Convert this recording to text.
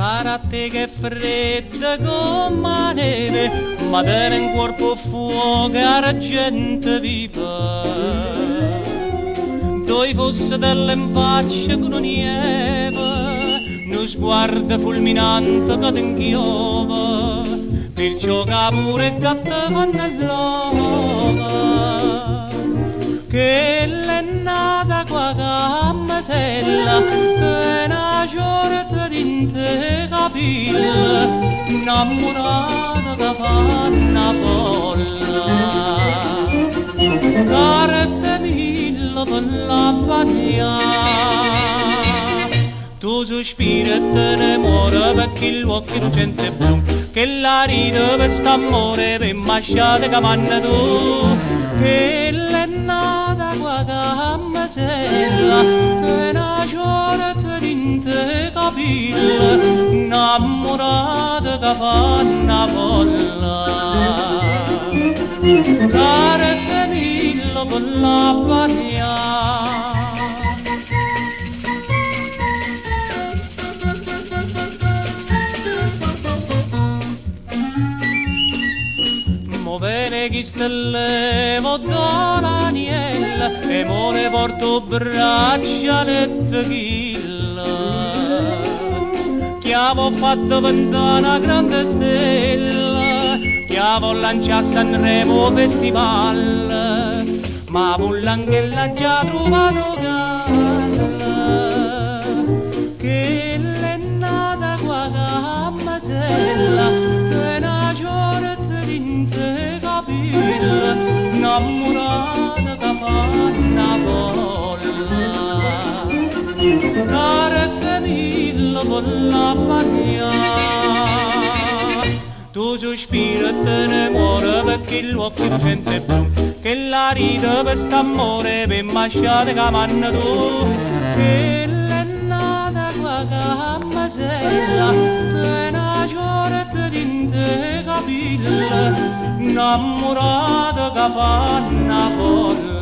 Spara a te che è fredda come la neve, ma tiene in corpo fuoco argento viva. Dove fosse delle in faccia con nieve, uno sguardo fulminante che ti inchiova, perciò che pure gatto fanno l'uomo. Che l'è nata qua cammasella, che una giornata d'inte capilla, innamorata che fa una folla. Carte mille per la patria, tu sospiri e te ne muore perché l'uomo non sente più, che la ride per st'amore per masciate che manna tu. Che l'è nata qua cammasella, che una giornata d'inte capilla, innamorata che fa una folla. Carte mille per la patria. Bene chi stellevo dall'aniella e mo ne porto braccialette chilla. Che avevo fatto vent'anni una grande stella, che avevo lanciato a Sanremo festival, ma Pullanghella già trovato galla. Che l'è nata qua cammasella, che una giornata d'inte capilla, innamorata che fa una folla. Carte mille per la patria, tu sospiri e te ne muore perché l'uomo non sente più, che la ride per st'amore per masciate che manna tu. Che l'è nata qua cammasella, che una giornata d'inte capilla, innamorata che fa una folla.